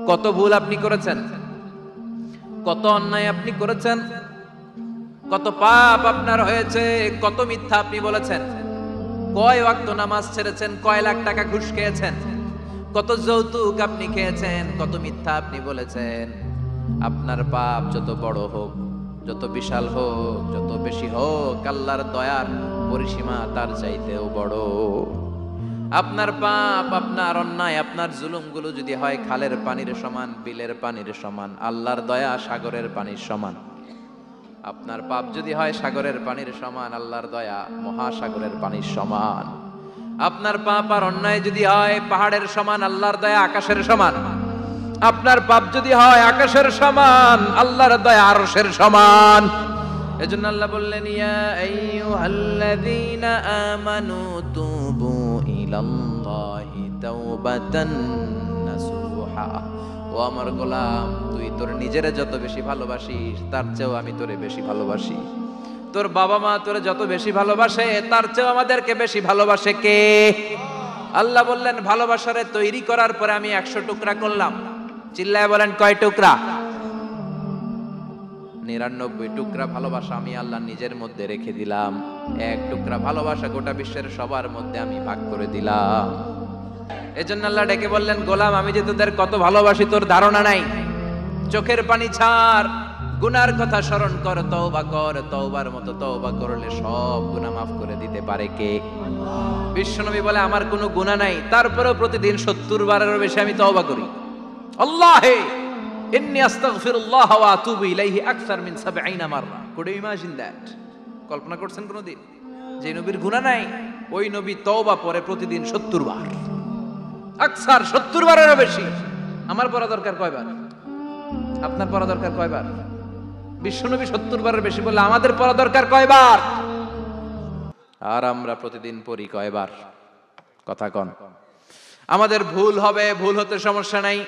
কত ভুল আপনি করেছেন, কত অন্যায় আপনি করেছেন, কত পাপ আপনার হয়েছে, কত মিথ্যা আপনি বলেছেন, কয় ওয়াক্ত নামাজ ছেড়েছেন, কয় লাখ টাকা ঘুষ খেয়েছেন, কত যৌতুক আপনি খেয়েছেন, কত মিথ্যা আপনি বলেছেন। আপনার পাপ যত বড় হোক, যত বিশাল হোক, যত বেশি হোক, আল্লাহর দয়ার পরিসীমা তার চাইতেও বড়। আপনার পাপ, আপনার অন্যায়, আপনার জুলুমগুলো যদি হয় খালের পানির সমান, বিলের পানির সমান, আল্লাহর দয়া সাগরের পানির সমান। আপনার পাপ যদি হয় সাগরের পানির সমান, আল্লাহর দয়া মহাসাগরের পানির সমান। আপনার পাপ আর অন্যায় যদি হয় পাহাড়ের সমান, আল্লাহর দয়া আকাশের সমান। আপনার পাপ যদি হয় আকাশের সমান, আল্লাহর দয়া আরশের সমান। এজন্য আল্লাহ বললেন, ইয়া আইয়ুহাল্লাযীনা আমানু তুবু ইলাল্লাহি তাওবাতান নাসুহা। ও আমার গোলাম, তুই তোর নিজেরে যত বেশি ভালোবাসিস তার চেয়েও আমি তোরে বেশি ভালোবাসি। তোর বাবা মা তোরে যত বেশি ভালোবাসে তার চেয়েও আমাদেরকে বেশি ভালোবাসে কে? আল্লাহ বললেন, ভালোবাসারে তৈরি করার পরে আমি 100 টুকরা করলাম। চিল্লায় বলেন, কয় টুকরা? 99 টুকরা ভালোবাসা আমি আল্লাহ নিজের মধ্যে রেখে দিলাম। 1 টুকরা ভালোবাসা গোটা বিশ্বের সবার মধ্যে আমি ভাগ করে দিলাম। এজন্য আল্লাহ ডেকে বললেন, গোলাম আমি যে তোদের কত ভালোবাসি তোর ধারণা নাই। চোখের পানি ছাড়, গুনার কথা স্মরণ কর, তওবা কর। তওবার মতো তওবা করলে সব গুনাহ মাফ করে দিতে পারে কে? বিশ্বনবী বলে, আমার কোনো গুনাহ নাই, তারপরেও প্রতিদিন 70 বারেরও বেশি আমি তওবা করি। আল্লাহে ইন্নী আস্তাগফিরুল্লাহ ওয়া আতুবু ইলাইহি আকসার মিন 70 মাররা। Could you imagine that? কল্পনা করছেন কোনদিন যে নবীর গুনাহ নাই, ওই নবী তওবা পড়ে প্রতিদিন 70 বার, আকসার 70 বারেরও বেশি। আমার পড়া দরকার কয়বার? আপনার পড়া দরকার কয়বার? বিশ্বনবী 70 বারের বেশি বললে আমাদের পড়া দরকার কয়বার? আর আমরা প্রতিদিন পড়ি কয়বার? কথা কন। আমাদের ভুল হবে, ভুল হতে সমস্যা নাই,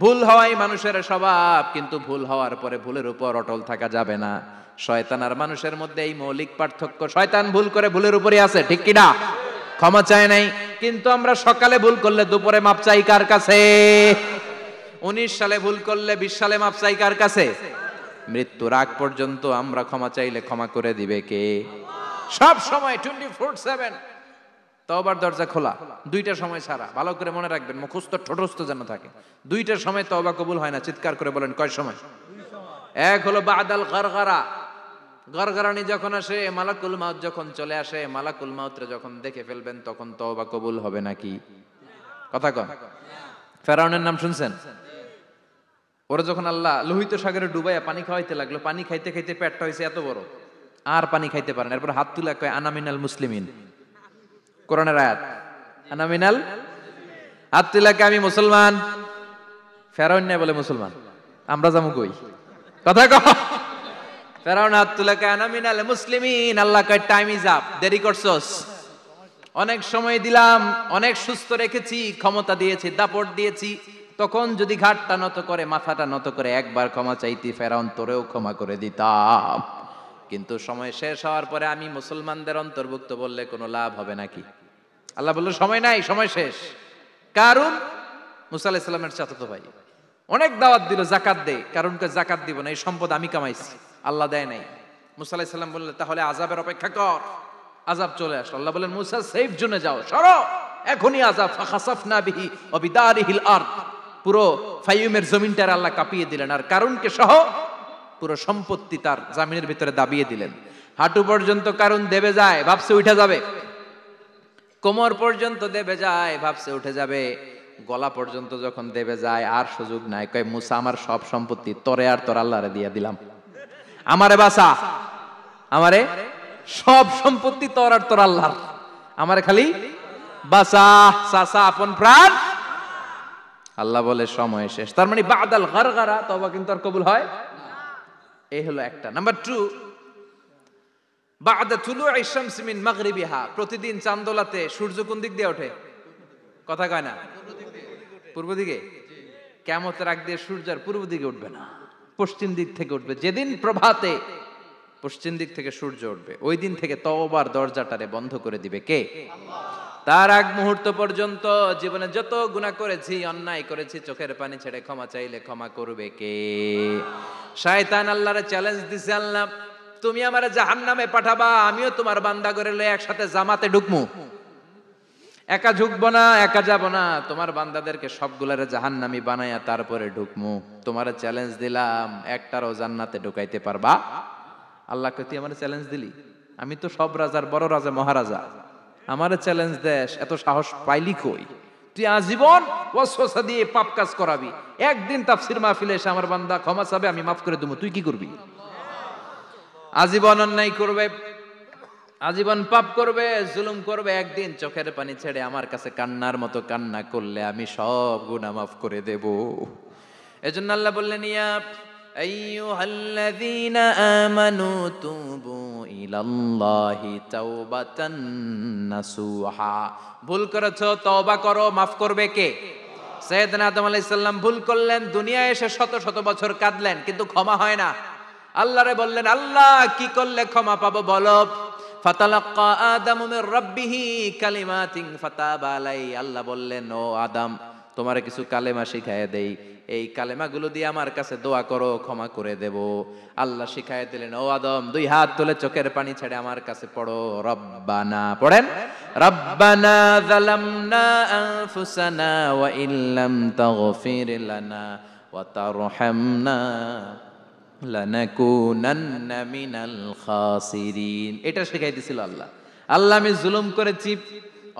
ভুল হওয়াই মানুষের স্বভাব, কিন্তু ভুল হওয়ার পরে ভুলের উপর অটল থাকা যাবে না। শয়তান আর মানুষের মধ্যে এই মৌলিক পার্থক্য। শয়তান ভুল করে ভুলের উপরই আছে, ঠিক কি না? ক্ষমা চায় নাই, কিন্তু আমরা সকালে ভুল করলে দুপুরে মাপ চাই কার কাছে? 19 সালে ভুল করলে 20 সালে মাপ চাই কার কাছে? মৃত্যুর আগ পর্যন্ত আমরা ক্ষমা চাইলে ক্ষমা করে দিবে কে? সব সময় 24/7 তওবার দরজা খোলা, 2টা সময় ছাড়া। ভালো করে মনে রাখবেন, মুখস্থ ঠোঁটস্থ যেন থাকে। 2টার সময় তওবা কবুল হয় না। চিৎকার করে বলেন, কয় সময়? এক হলো বাদাল গরগরা, গরগরানি যখন আসে, মালাকুল মাউত যখন চলে আসে, মালাকুল মাউতরে যখন দেখে ফেলবেন তখন তওবা কবুল হবে নাকি? কথা কন। ফেরাউনের নাম শুনছেন? ওরা যখন আল্লাহ লোহিত সাগরে ডুবাইয়া পানি খাওয়াইতে লাগলো, পানি খাইতে খাইতে পেটটা হয়েছে এত বড়, আর পানি খাইতে পারেন। এরপর হাত তুলে কয়, আনা মিনাল মুসলিমিন। কোরআনের আয়াত, আনা মিনাল, হাত তুলে কয় আমি মুসলমান। ফেরাউন না বলে মুসলমান, আমরা যাবো কই? কথা কও। ফেরাউন হাত তুলে কয় আনা মিনাল মুসলিমিন। আল্লাহ কয়, টাইম ইজ আপ, দেরি করছস। অনেক সময় দিলাম, অনেক সুস্থ রেখেছি, ক্ষমতা দিয়েছি, দাপট দিয়েছি, তখন যদি ঘাটটা নত করে, মাথাটা নত করে একবার ক্ষমা চাইতি, ফেরাউন তোরেও ক্ষমা করে দিতাম। কিন্তু সময় শেষ হওয়ার পরে আমি মুসলমানদের অন্তর্ভুক্ত বললে কোনো লাভ হবে নাকি? আল্লাহ বলল, সময় নাই, সময় শেষ। কারণ মুসা আলাইহিস সালামের চাচাতো ভাই অনেক দাওয়াত দিল, জাকাত দে। কারণকে জাকাত দিব না, এই সম্পদ আমি কামাইছি, আল্লাহ দেয় নাই। মুসা আলাইহিস সালাম বললেন, তাহলে আযাবের অপেক্ষা কর। আযাব চলে আসলো। আল্লাহ বলেন, মুসা সেফ জোনে যাও, সরো, এখনই আযাব। ফাখাসাফনা বিহি ওয়া বিদারিহিল আরদ। পুরো ফাইয়ুমের জমিনটার আল্লাহ কাঁপিয়ে দিলেন, আর কারুনকে সহ পুরো সম্পত্তি তার জামিনের ভিতরে দাবিয়ে দিলেন। হাঁটু পর্যন্ত কারুন দেবে যায়, ভাবছে উঠে যাবে। কোমর পর্যন্ত দেবে যায়, ভাবছে উঠে যাবে। গলা পর্যন্ত যখন দেবে যায়, আর সুযোগ নাই। কয়, মুসা আমার সব সম্পত্তি তোরে আর তোর আল্লাহরে দিয়ে দিলাম, আমারে বাঁচা, আমারে সব সম্পত্তি তোর আর তোর আল্লাহর, আমারে খালি বাঁচা, চাচা আপন প্রাণ। আল্লাহ বলে, সময় শেষ। তার মানে বাদাল গরগরা তওবা কিন্তু আর কবুল হয়। এই হলো একটা। নাম্বার 2, বাদা তুলুই শামস মিন মাগরিবিহা। প্রতিদিন চাঁদোলাতে সূর্য কোন দিক দিয়ে ওঠে? কথা কয় না? পূর্ব দিকে। কিয়ামতের আগ দিয়ে সূর্য আর পূর্ব দিকে উঠবে না, পশ্চিম দিক থেকে উঠবে। যেদিন প্রভাতে পশ্চিম দিক থেকে সূর্য উঠবে, ওই দিন থেকে তওবার দরজাটারে বন্ধ করে দিবে কে? আল্লাহ। তার আগ মুহূর্ত পর্যন্ত জীবনে যত গুনাহ করেছি, অন্যায় করেছি, চোখের পানি ছেড়ে ক্ষমা চাইলে ক্ষমা করবে কে? শয়তান আল্লাহরে চ্যালেঞ্জ দিছে, আল্লাহ তুমি আমারে জাহান্নামে পাঠাবা, আমিও তোমার বান্দা করে লয়ে একসাথে জামাতে ঢুকমু। একা ঢুকবো না, একা যাব না, তোমার বান্দাদেরকে সবগুলারে জাহান্নামী বানায়া তারপরে ঢুকমু। তোমারে চ্যালেঞ্জ দিলাম, একটারও জান্নাতে ঢুকাইতে পারবা? আল্লাহ কই তুই আমারে চ্যালেঞ্জ দিলি? আমি তো সব রাজার বড় রাজা, মহারাজা, আমারে চ্যালেঞ্জ দেশ, এত সাহস পাইলি কই? তুই আজীবন ওয়াসওয়াসা দিয়ে পাপ কাজ করাবি, একদিন তাফসীর মাহফিলে এসে আমার বান্দা ক্ষমা চাবে, আমি মাফ করে দেবো, তুই কি করবি? আজীবন অন্যায় করবে, আজীবন পাপ করবে, জুলুম করবে, একদিন চোখের পানি ছেড়ে আমার কাছে কান্নার মতো কান্না করলে আমি সব গুনাহ মাফ করে দেব। এজন্য আল্লাহ বললেন, ইয়া আইয়ুহাল্লাযীনা আমানু তুবু ইলাল্লাহি তাওবাতান নাসুহা। ভুল করেছো, তওবা করো, মাফ করবে কে? সাইয়েদনা আদম আলাইহিস সালাম ভুল করলেন, দুনিয়ায় এসে শত শত বছর কাঁদলেন, কিন্তু ক্ষমা হয় না। আল্লাহরে বললেন, আল্লাহ কি করলে ক্ষমা পাবো বলো? ফাতালাক্কা আদামু মির রাব্বিহি কালিমাতিন ফাতাবা আলাইহি। আল্লাহ বললেন, ও আদম, তোমারে কিছু কালেমা শিখায় দেই, এই কালেমাগুলো দিয়ে আমার কাছে দোয়া করো, ক্ষমা করে দেব। আল্লাহ শিখায় দিলেন, ও আদম, দুই হাত তুলে চোখের পানি ছেড়ে আমার কাছে পড়ো, রব্বানা, পড়েন, রব্বানা যালামনা আনফুসানা ওয়া ইল্লাম তাগফির লানা ওয়া তারহামনা লানাকুনান্না মিনাল খাসিরিন। এটা শিখাই দিছিল আল্লাহ। আল্লাহ আমি জুলুম করেছি,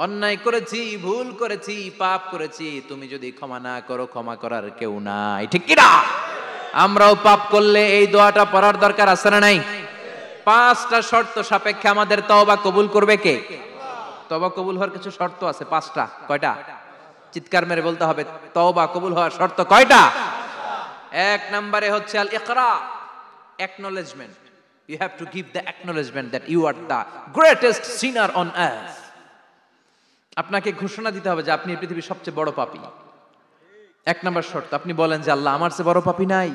অন্যায় করেছি, ভুল করেছি, পাপ করেছি, তুমি যদি ক্ষমা না করো, ক্ষমা করার কেউ নাই, ঠিক কি না? আমরাও পাপ করলে এই দোয়াটা পড়ার দরকার আছে না নাই? 5টা শর্ত সাপেক্ষে আমাদের তওবা কবুল করবে কে? তওবা কবুল হওয়ার কিছু শর্ত আছে 5টা। কয়টা? চিৎকার মেরে বলতে হবে, তওবা কবুল হওয়ার শর্ত কয়টা? 1 নম্বরে হচ্ছে আল ইকরা, acknowledgement. You have to give the acknowledgement that you are the greatest sinner on earth. আপনাকে ঘোষণা দিতে হবে যে আপনি এই পৃথিবীর সবচেয়ে বড় পাপী। 1 নম্বর শর্ত, আপনি বলেন যে আল্লাহ আমার চেয়ে বড় পাপী নাই,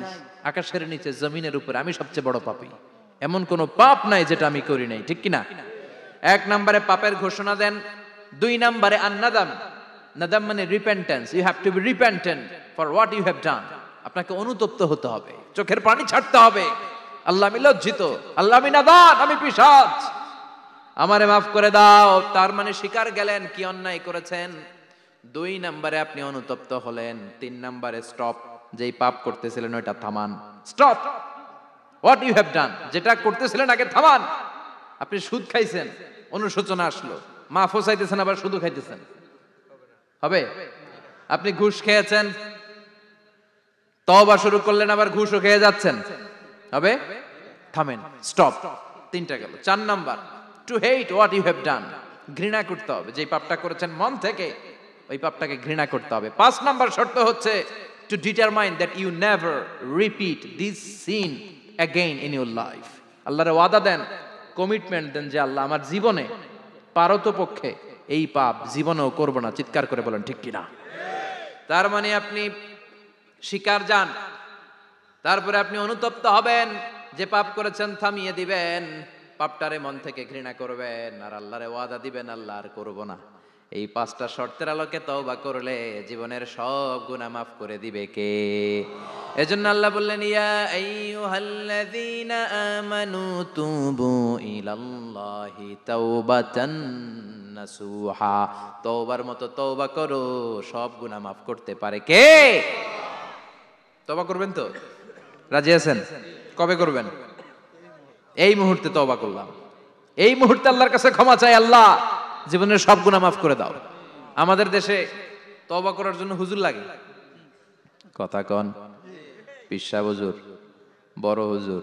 আকাশের নিচে জমিনের উপরে আমি সবচেয়ে বড় পাপী, এমন কোন পাপ নাই যেটা আমি করি নাই, ঠিক কি না? 1 নম্বরে পাপের ঘোষণা দেন। 2 নম্বরে আন-নাদাম, নাদাম মানে repentance, you have to be repentant for what you have done. আপনাকে অনুতপ্ত হতে হবে, চোখের পানি ছাড়তে হবে, আল্লাহ আমি লজ্জিত, আল্লাহ আমি নাদান, আমি পিশাচ, আমারে মাফ করে দাও। তার মানে স্বীকার গেলেন কি অন্যায় করেছেন। 2 নম্বরে আপনি অনুতপ্ত হলেন। 3 নম্বরে স্টপ, যেই পাপ করতেছিলেন ওইটা থামান, stop what you have done, যেটা করতেছিলেন আগে থামান। আপনি সুদ খাইছেন, অনুশোচনা আসলো, মাফও চাইতেছেন, আবার সুদও খাইতেছেন, হবে? আপনি ঘুষ খেয়েছেন, তওবা শুরু করলেন, আবার ঘুষও খেয়ে যাচ্ছেন, হবে? থামেন, স্টপ। 3টা গেল। 4 number, to hate what you have done, ঘৃণা করতে হবে, যে পাপটা করেছেন মন থেকে ওই পাপটাকে ঘৃণা করতে হবে। 5 নাম্বার শর্ত হচ্ছে to determine that you never repeat this sin again in your life. আল্লাহরে ওয়াদা দেন, কমিটমেন্ট দেন যে আল্লাহ আমার জীবনে পারতপক্ষে এই পাপ জীবনেও করব না। চিৎকার করে বলেন ঠিক কিনা? তার মানে আপনি স্বীকার যান, তারপরে আপনি অনুতপ্ত হবেন, যে পাপ করেছেন থামিয়ে দিবেন, পাপটারে মন থেকে ঘৃণা করবেন, আর আল্লাহরে ওয়াদা দিবেন আল্লাহ আর করব না। এই 5টা শর্তের আলোকে তওবা করলে জীবনের সব গুনাহ মাফ করে দিবে কে? এজন্য আল্লাহ বললেন, ইয়া আইয়ুহাল্লাযীনা আমানু তুবু ইলাল্লাহি তাওবাতান নাসুহা। তওবার মতো তওবা করো, সব গুনাহ মাফ করতে পারে কে? তওবা করবেন তো? রাজি আছেন? কবে করবেন? এই মুহূর্তে তওবা করলাম, এই মুহূর্তে আল্লাহর কাছে ক্ষমা চাই, আল্লাহ জীবনের সব গুনাহ মাফ করে দাও। আমাদের দেশে তওবা করার জন্য হুজুর লাগে, কথা কন, পীর সাহেব হুজুর, বড় হুজুর,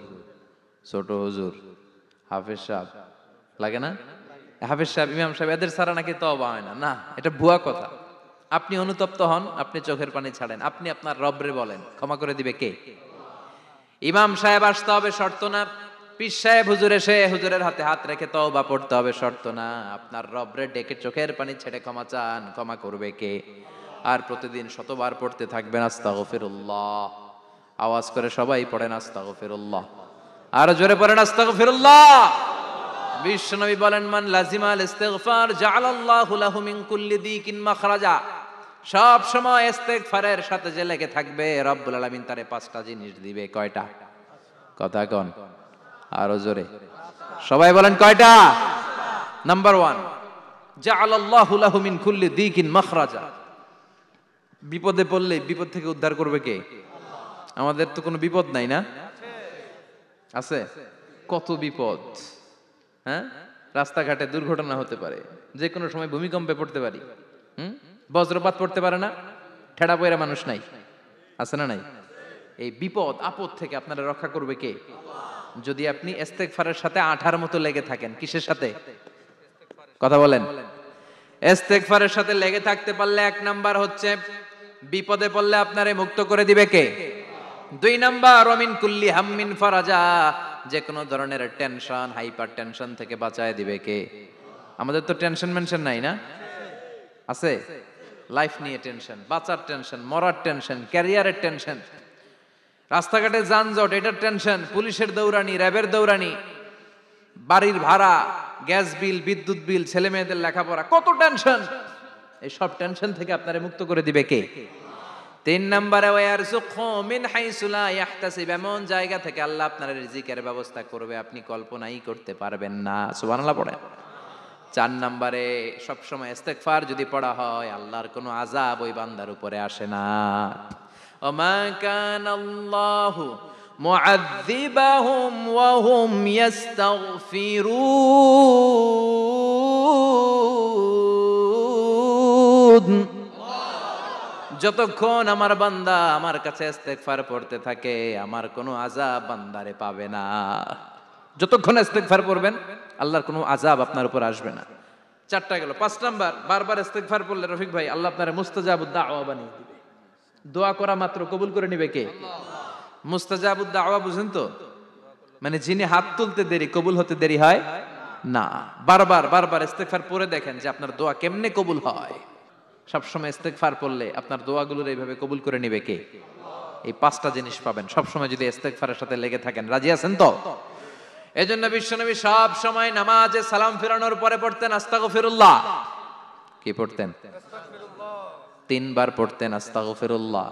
ছোট হুজুর, হাফেজ সাহেব লাগে না? হাফেজ সাহেব, ইমাম সাহেব, এদের ছাড়া নাকি তওবা হয় না। না, এটা ভুয়া কথা। আপনি অনুতপ্ত হন, আপনি চোখের পানি ছাড়েন, আপনি আপনার রবরে বলেন, ক্ষমা করে দিবে কে? ইমাম সাহেব আসতে হবে শর্ত না, পীর সাহেব হুজুর এসে হুজুরের হাতে হাত রেখে তওবা পড়তে হবে শর্ত না। আপনার রবরে ডেকে চোখের পানি ছেড়ে ক্ষমা চান, ক্ষমা করবে কে? আর প্রতিদিন শতবার পড়তে থাকবেন আস্তাগফিরুল্লাহ। আওয়াজ করে সবাই পড়েন আস্তাগফিরুল্লাহ, আর জোরে পড়েন আস্তাগফিরুল্লাহ। বিশ্বনবী বলেন, মান লাজিমাল ইস্তিগফার জাআলাল্লাহু লাহু মিন কুল্লি দিকিন মাখরাজা। সব সময় ইস্তিগফারের সাথে যে লেগে থাকবে, রব্বুল আলামিন তারে 5টা জিনিস দিবে। কয়টা? কথা কোন, আরো জোরে সবাই বলেন কয়টা? নাম্বার 1, জাআলাল্লাহু লাহু মিন কুল্লি দিকিন মাখরাজা। বিপদে পড়লে বিপদ থেকে উদ্ধার করবে কে? আমাদের তো কোনো বিপদ নাই না? আছে? কত বিপদ। হ্যাঁ, রাস্তাঘাটে দুর্ঘটনা হতে পারে, যে কোনো সময় ভূমিকম্পে পড়তে পারি, বজ্রপাত পড়তে পারে না, ঠেড়া পয়রা মানুষ নাই, আছে না নাই? এই বিপদ আপদ থেকে আপনারা রক্ষা করবে কে? যদি আপনি ইস্তেগফারের সাথে আঠার মতো লেগে থাকেন। কিসের সাথে? কথা বলেন। ইস্তেগফারের সাথে লেগে থাকতে পারলে 1 নাম্বার হচ্ছে বিপদে পড়লে আপনারে মুক্ত করে দিবে কে? 2 নাম্বার ওমিন কুল্লি হাম্মিন ফারাজা, যে কোনো ধরনের টেনশন, হাইপার টেনশন থেকে বাঁচায় দিবে কে? আমাদের তো টেনশন মেনশন নাই না? আছে? লাইফ নিয়ে টেনশন, বাঁচার টেনশন, মরার টেনশন, ক্যারিয়ারের টেনশন, রাস্তাঘাটে যানজট এটার টেনশন, পুলিশের দৌড়ানি, র্যাবের দৌড়ানি, বাড়ির ভাড়া, গ্যাস বিল, বিদ্যুৎ বিল, ছেলে মেয়েদের লেখাপড়া, কত টেনশন। এই সব টেনশন থেকে আপনারে মুক্ত করে দিবে কে? 3 নম্বরে ওয়ারযুকহু মিন হাইসু লা ইয়াহতাসিব, এমন জায়গা থেকে আল্লাহ আপনার রিজিকের ব্যবস্থা করবে আপনি কল্পনাই করতে পারবেন না। সুবহানাল্লাহ পড়েন। 4 নম্বরে সব সময় ইস্তেগফার যদি পড়া হয়, আল্লাহর কোনো আযাব ওই বান্দার উপরে আসে না। ওমা কানাল্লাহু মুআযযিবাহুম ওয়া হুম ইস্তাগফিরুন। যতক্ষণ আমার বান্দা আমার কাছে ইস্তেগফার পড়তে থাকে, আমার কোনো আযাব বান্দারে পাবে না। যতক্ষণ ইস্তেগফার পড়বেন, আল্লাহর কোনো আযাব আপনার উপর আসবে না। 4টা গেল। 5 নাম্বার, বারবার ইস্তেগফার পড়লে রফিক ভাই আল্লাহ আপনারে মুস্তাজাবুদ দাওয়া বানিয়ে দিবে। দোয়া করা মাত্র কবুল করে নিবে কে? মুস্তাজাবুদ দাওয়া বুঝেন তো? মানে যিনি হাত তুলতে দেরি, কবুল হতে দেরি হয় না। বারবার ইস্তেগফার পড়ে দেখেন যে আপনার দোয়া কেমনে কবুল হয়। সবসময় ইস্তেগফার পড়লে আপনার দোয়াগুলোর এইভাবে কবুল করে নিবে কে? এই 5টা জিনিস পাবেন সবসময় যদি ইস্তেগফারের সাথে লেগে থাকেন। রাজি আছেন তো? এজন্য বিশ্বনবী সব সময় নামাজে সালাম ফেরানোর পরে পড়তেন আস্তাগফিরুল্লাহ। কি পড়তেন? 3 বার পড়তেন আস্তাগফিরুল্লাহ,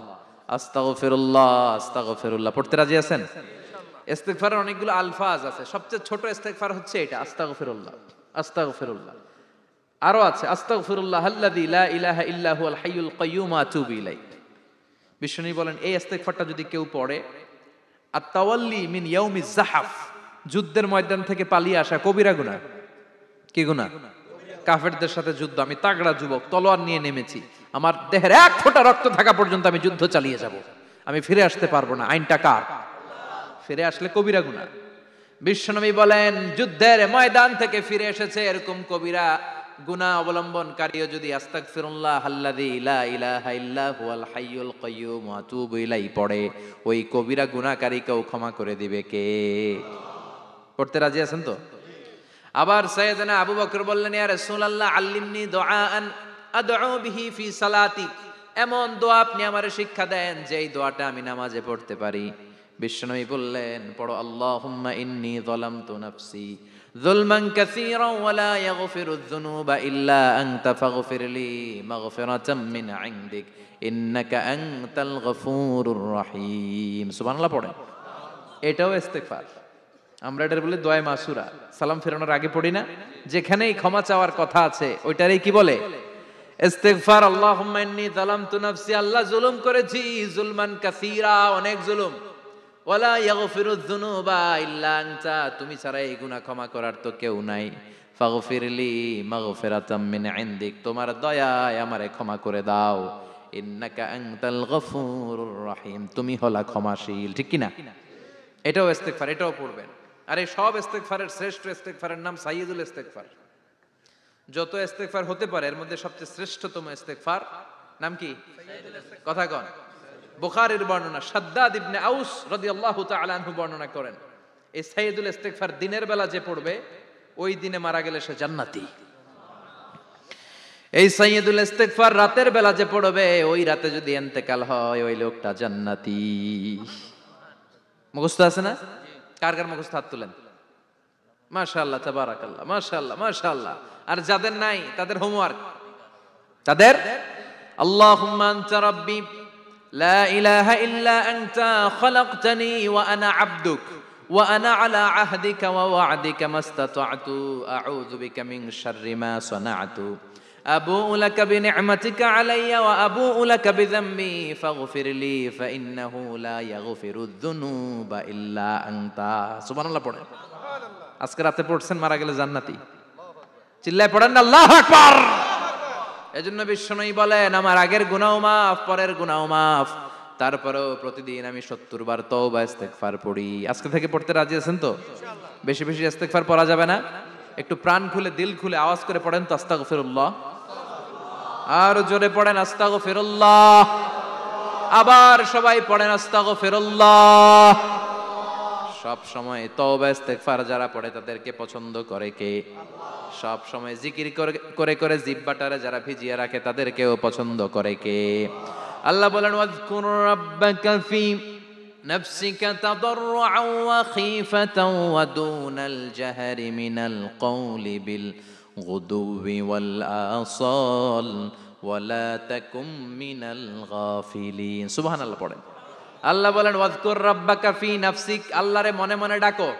আস্তাগফিরুল্লাহ, আস্তাগফিরুল্লাহ। পড়তে রাজি আছেন? ইস্তেগফারের অনেকগুলো আলফাজ আছে, সবচেয়ে ছোট ইস্তেগফার হচ্ছে এটা, আস্তাগফিরুল্লাহ, আস্তাগফিরুল্লাহ। আরো আছে আস্তাগফিরুল্লাহ আল্লাযী লা ইলাহা ইল্লা হুয়াল হাইয়ুল কাইয়্যুম ওয়া আতুবু ইলাইহি। বিশ্বনবী বলেন এই ইস্তেগফারটা যদি কেউ পড়ে, আত-তাওয়াল্লি মিন ইয়াউমিজ যাহাফ, যুদ্ধের ময়দান থেকে পালিয়ে আসা কবিরা গুনাহ। কি গুনাহ? কাফেরদের সাথে যুদ্ধ, আমি তাগড়া যুবক, তলোয়ার নিয়ে নেমেছি, আমার দেহের 1 ফোঁটা রক্ত থাকা পর্যন্ত আমি যুদ্ধ চালিয়ে যাব, আমি ফিরে আসতে পারবো না। আইনটা কার? ফিরে আসলে কবিরা গুনাহ। বিশ্বনবী বলেন যুদ্ধের ময়দান থেকে ফিরে এসেছে এরকম কবিরা গুনাহ অবলম্বনকারীও যদি আস্তাগফিরুল্লাহ আল্লাযী লা ইলাহা ইল্লা হুয়াল হাইয়ুল কাইয়্যুম ওয়া আতুবু ইলাইহি পড়ে, ওই কবিরা গুনাহকারীকেও ক্ষমা করে দিবে কে? পড়তে রাজি আছেন তো? আবার সাইয়েদনা আবু বকর বললেন, ইয়া রাসূলুল্লাহ আল্লিমনি দুআআন আদউ বিহি ফি সালাতি, এমন দোয়া আপনি আমারে শিক্ষা দেন যে এই দোয়াটা আমি নামাজে পড়তে পারি। বিশ্বনবী বললেন পড়ো, আল্লাহুম্মা ইন্নী যালামতু নাফসি যুলমান কাসীরান ওয়া লা ইয়াগফিরুয যুনুবা ইল্লা আনতা ফাগফিরলি মাগফিরাতাম মিন ইনদিক ইন্নাকা আনতাল গফুরুর রহিম। সুবহানাল্লাহ পড়েন। এটাও ইস্তেগফার। আমরা এটার বলে দোয়া মাসুরা, সালাম ফেরানোর আগে পড়ি না? যেখানেই ক্ষমা চাওয়ার কথা আছে ওইটারই কি বলে? ইস্তেগফার। আল্লাহুম্মা ইন্নী যালামতু নাফসি, আল্লাহ জুলুম করেছি, যুলমান কাসীরা, অনেক জুলুম, ওয়ালা ইয়াগফিরুয যুনুবা ইল্লা আনতা, তুমি ছাড়া এই গুনাহ ক্ষমা করার তো কেউ নাই। ফাগফিরলি মাগফিরাতাম মিন ইনদিক, তোমার দয়ায় আমারে ক্ষমা করে দাও। ইন্নাকা আনতাল গফুরুর রহিম, তুমি হলা ক্ষমাশীল। ঠিক কি না? এটাও ইস্তেগফার, এটাও পড়বেন। আর এই সব ইস্তেগফারের শ্রেষ্ঠ ইস্তেগফারের নাম সাইয়্যিদুল ইস্তেগফার। যত ইস্তেগফার হতে পারে এর মধ্যে সবচেয়ে শ্রেষ্ঠতম ইস্তেগফার নাম কি? কথা কন। বুখারীর বর্ণনা, শাদ্দাদ ইবনে আউস রাদিয়াল্লাহু তাআলা আনহু বর্ণনা করেন, এই সাইয়্যিদুল ইস্তেগফার দিনের বেলা যে পড়বে ওই দিনে মারা গেলে সে জান্নাতি। এই সাইয়্যিদুল ইস্তেগফার রাতের বেলা যে পড়বে ওই রাতে যদি ইন্তেকাল হয় ওই লোকটা জান্নাতি। মুখস্থ আছে না? কার কার মুখস্থ? হাত তুলেন। মাশাআল্লাহ, তাবারাকাল্লাহ, মাশাআল্লাহ, মাশাআল্লাহ। আর যাদের নাই তাদের হোমওয়ার্ক, তাদের আল্লাহুম্মা আনতা রাব্বি লা ইলাহা ইল্লা আনতা খালাকতানি ওয়া আনা আবদুক ওয়া আনা আলা আহদিকা ওয়া ওয়া'দিকা মাস্তাতা'তু আউযু বিকা মিন শাররি মা সানা'তু আবুউ লাকা বিনি'মাতিকা আলাইয়া ওয়া আবুউ লাকা বিযামবি ফাগফিরলি ফাইন্নাহু লা ইয়াগফিরুয যুনুবা ইল্লা আনতা। সুবহানাল্লাহ পড়েন। আজকে রাতে পড়ছেন, মারা গেলে জান্নাতি। চিল্লায় পড়েন না আল্লাহু আকবার। এজন্য বিশ্বনবী বলেন, আমার আগের গুনাহ মাফ, পরের গুনাহ মাফ, তারপরেও প্রতিদিন আমি 70 বার তওবা ইস্তেগফার পড়ি। আজকে থেকে পড়তে রাজি আছেন তো? বেশি বেশি ইস্তেগফার পড়া যাবে না? একটু প্রাণ খুলে, দিল খুলে আওয়াজ করে পড়েন তো আস্তাগফিরুল্লাহ। আর জোরে পড়েন আস্তাগফিরুল্লাহ। আবার সবাই পড়েন আস্তাগফিরুল্লাহ। সব সময় তওবা ইস্তেগফার যারা পড়ে তাদেরকে পছন্দ করে কে? সব সময় জিকির করে করে জিহ্বাটারে যারা ভিজিয়ে রাখে তাদেরকেও পছন্দ করে কে? আল্লাহ বলেন, ওয়াজকুর রাব্বাকা ফি নাফসিকা তাদাররুআন ওয়া খীফাতান ওয়া দুনাল জাহরি মিনাল কওলি বিল গুদুবি ওয়াল আসাল ওয়া লা তাকুম মিনাল গাফিলিন। সুবহানাল্লাহ পড়েন। আল্লাহ বলেন, ওয়াজকুর রাব্বাকা ফি নাফসিক, আল্লাহরে মনে মনে ডাকো।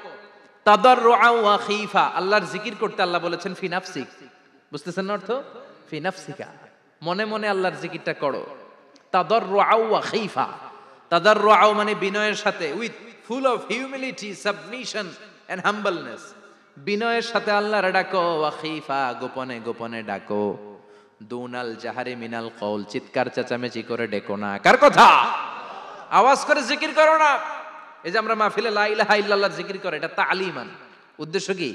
তাদাররুআন ওয়া খীফা, আল্লাহর জিকির করতে আল্লাহ বলেছেন ফি নাফসিক। বুঝতেছেন না অর্থ? ফি নাফসিকা, মনে মনে আল্লাহর জিকিরটা করো। তাদাররুআন ওয়া খীফা, তাদাররুআন মানে বিনয়ের সাথে, with full of humility, submission and humbleness. বিনয়ের সাথে আল্লাহরে ডাকো। ওয়া খীফা, গোপনে গোপনে ডাকো। দুনাল জাহারি মিনাল কওল, চিৎকার চেঁচামেচি করে ডেকো না। কার কথা? আওয়াজ করে জিকির করো না। এই যে আমরা মাহফিলে লা ইলাহা ইল্লাল্লাহর জিকির করে, এটা তালিমান। উদ্দেশ্য কি?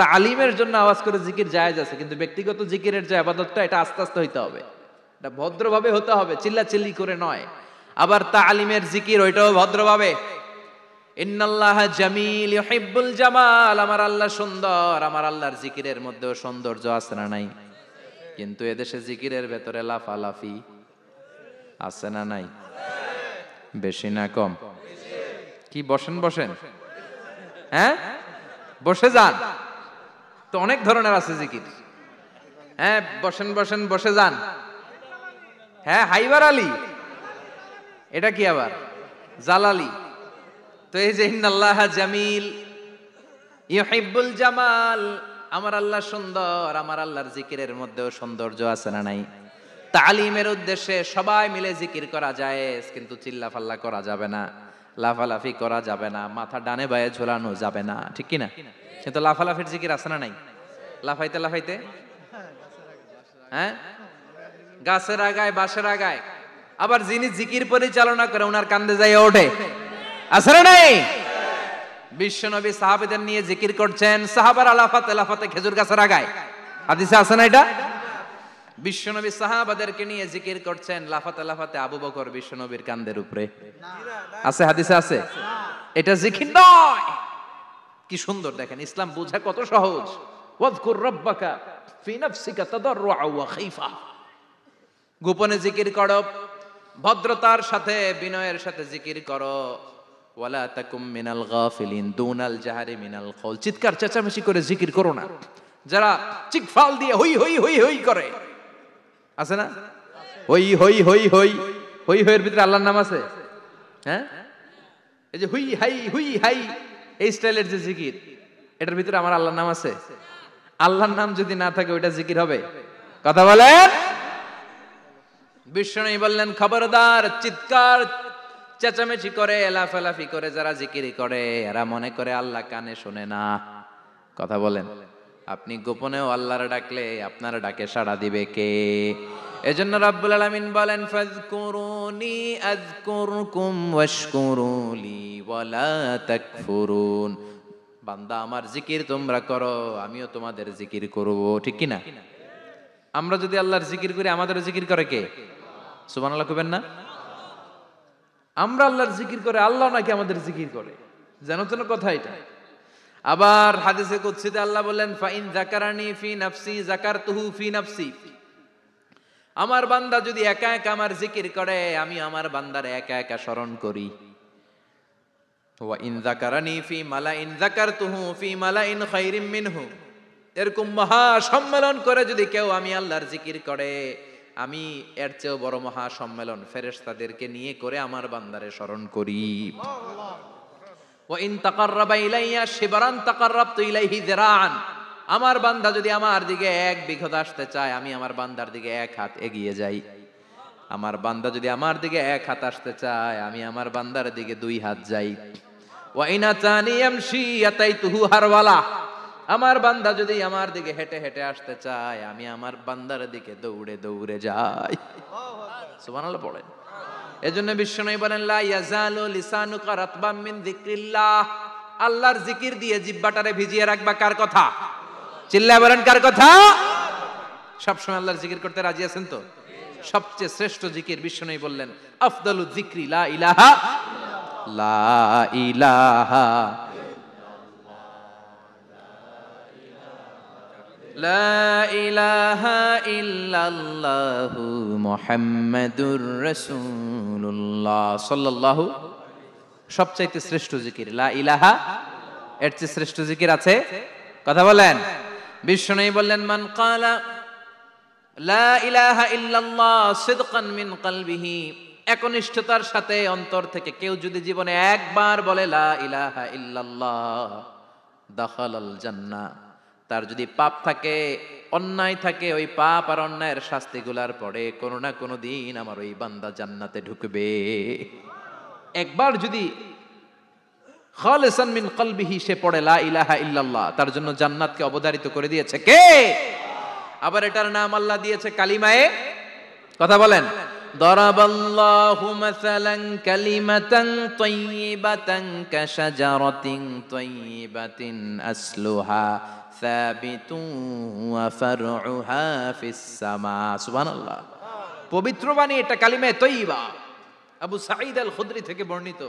তালিমের জন্য আওয়াজ করে জিকির জায়েজ আছে, কিন্তু ব্যক্তিগত জিকিরের যে ইবাদতটা, এটা আস্তে আস্তে হইতে হবে, এটা ভদ্রভাবে হতে হবে, চিল্লাচিল্লি করে নয়। আবার তালিমের জিকির ওইটাও ভদ্রভাবে। ইন্নাল্লাহা জামিল ইউহিব্বুল জামাল, আমার আল্লাহ সুন্দর, আমার আল্লাহর জিকিরের মধ্যেও সৌন্দর্য আছে না নাই? কিন্তু এদেশে জিকিরের ভেতরে লাফালাফি আছে না নাই? বেশি না কম? কি বসেন বসেন, হ্যাঁ বসে যান তো, অনেক ধরনের আছে জিকির। হ্যাঁ বসেন বসেন, বসে যান। হ্যাঁ হাইবার আলী, এটা কি আবার জালালি? তো এই যে ইন্নাল্লাহা জামিল ইউহিব্বুল জামাল, আমার আল্লাহ সুন্দর, আমার আল্লাহর জিকিরের মধ্যেও সৌন্দর্য আছে না নাই? তালিমের উদ্দেশ্যে সবাই মিলে জিকির করা যায়, কিন্তু চিল্লাফাল্লা করা যাবে না, লাফালাফি করা যাবে না, মাথা ডানে বায়ে ঝোলানো যাবে না, ঠিক কি না? কিন্তু লাফালাফির জিকির আছে না নাই? লাফাইতে লাফাইতে, হ্যাঁ গাছের আগায় বাঁশের আগায়। আবার যিনি জিকির পরিচালনা করে ওনার কান্দে যাই ওঠে, আছে না নাই? বিশ্বনবী সাহাবাদের নিয়ে জিকির করছেন, সাহাবারা লাফাতে লাফাতে খেজুর গাছের আগায়। হাদিসে আছে না এটা? বিশ্বনবী সাহাবাদেরকে নিয়ে জিকির করছেন, লাফাতে লাফাতে আবু বকর বিশ্বনবীর কান্দের উপরে। আছে হাদিসে আছে? এটা জিকির নয়। কি সুন্দর দেখেন, ইসলাম বোঝা কত সহজ। ওয়াজকুর রাব্বাকা ফি নাফসিকা তাদাররুআন ওয়া খীফা, গোপনে জিকির করো, ভদ্রতার সাথে বিনয়ের সাথে জিকির করো। ওয়ালা তাকুম মিনাল গাফিলিন, দুনাল জাহারি মিনাল কওল, চিৎকার চেঁচামেচি করে জিকির করো না। যারা চিকফাল দিয়ে হই হই হই হই করে, আছে না? হই হই হই হই হই হইয়ের ভিতরে আল্লাহর নাম আছে। হ্যাঁ এই যে হুই হাই হুই হাই, এই স্টাইলের যে জিকির, এটার ভিতরে আমার আল্লাহর নাম আছে? আল্লাহর নাম যদি না থাকে ওইটা জিকির হবে? কথা বলেন। বিশ্বনবী বললেন, খবরদার, চিৎকার চেঁচামেচি করে লাফালাফি করে যারা জিকির করে, এরা মনে করে আল্লাহ কানে শোনে না। কথা বলেন। আপনি গোপনেও আল্লাহর ডাকলে আপনার ডাকে সাড়া দিবে কে? এজন্য রাব্বুল আলামিন বলেন, ফাযকুরুনি আযকুরকুম ওয়াশকুরুলি ওয়ালা তাকফুরুন। বান্দা আমার জিকির তোমরা করো, আমিও তোমাদের জিকির করব, ঠিক কি না? আমরা যদি আল্লাহর জিকির করি, আমাদের জিকির করে কে? সুবহানাল্লাহ কইবেন না? আমরা আল্লাহর জিকির করে, আল্লাহ নাকি আমাদের জিকির করে, জানো তো না কথা এটা? আবার হাদিসে কুদসিতে আল্লাহ বলেন, ফাইন যাকারানি ফি নাফসি যাকারতুহু ফি নাফসি, আমার বান্দা যদি একা একা আমার জিকির করে, আমি আমার বান্দার একা একা স্মরণ করি। ওয়া ইন যাকারানি ফি মালাইন যাকারতুহু ফি মালাইন খায়রিম মিনহু, এরকম মহা সম্মেলন করে যদি কেউ আমি আল্লাহর জিকির করে, আমি এর চেয়েও বড় মহা সম্মেলন ফেরেশতাদেরকে নিয়ে করে আমার বান্দারে স্মরণ করি। ওয়া ইন তাকাররাবা ইলাইয়া শিবরান তাকাররাবতু ইলাইহি যিরাআন, আমার বান্দা যদি আমার দিকে এক বিঘত আসতে চায়, আমি আমার বান্দার দিকে এক হাত এগিয়ে যাই। আমার বান্দা যদি আমার দিকে এক হাত আসতে চায়, আমি আমার বান্দার দিকে দুই হাত যাই। ওয়া ইন আতানি ইয়ামশি আতাইতুহু হারওয়ালা, আমার বান্দা যদি আমার দিকে হেঁটে হেঁটে আসতে চায়, আমি আমার বান্দার দিকে দৌড়ে দৌড়ে যাই। সুবহানাল্লাহ পড়েন। এজন্য বিশ্বনবী বলেন, লা ইয়াজালু লিসানুকা রাতবাম মিন যিকরিল্লাহ, আল্লাহর জিকির দিয়ে জিহ্বাটারে ভিজিয়ে রাখবা। কার কথা? চিল্লায় বলেন কার কথা? সবসময় আল্লাহর জিকির করতে রাজি আছেন তো? সবচেয়ে শ্রেষ্ঠ জিকির বিশ্বনবী বললেন, আফদালু যিকরি লা ইলাহা লা ইলাহা লা ইলাহা ইল্লাল্লাহু মুহাম্মাদুর রাসূলুল্লাহ সাল্লাল্লাহু। সবচাইতে শ্রেষ্ঠ জিকির লা ইলাহা, এর চেয়ে শ্রেষ্ঠ জিকির আছে? কথা বলেন। বিশ্বনবী বললেন, মান ক্বালা লা ইলাহা ইল্লাল্লাহ সিদকান মিন কলবিহি, একনিষ্ঠতার সাথে অন্তর থেকে কেউ যদি জীবনে একবার বলে লা ইলাহা ইল্লাল্লাহ, দাখালাল জান্নাহ, তার যদি পাপ থাকে, অন্যায় থাকে, ওই পাপ আর অন্যায়ের শাস্তিগুলার পরে কোনো না কোনো দিন আমার ওই বান্দা জান্নাতে ঢুকবে। একবার যদি খালিসান মিন কলবিহি সে পড়ে লা ইলাহা ইল্লাল্লাহ, তার জন্য জান্নাতকে অবধারিত করে দিয়েছে কে? আবার এটার নাম আল্লাহ দিয়েছে কালিমায়ে, কথা বলেন, দরাবাল্লাহু মাসালান কালিমাতান তাইয়িবাতান কাশাজারাতিন তাইয়িবাতিন আসলুহা সাবিতুন ওয়া ফারউহা ফিস সামা। সুবহানাল্লাহ। পবিত্র বাণী এটা কালিমায়ে তাইয়িবা। আবু সাঈদ আল খুদরি থেকে বর্ণিত,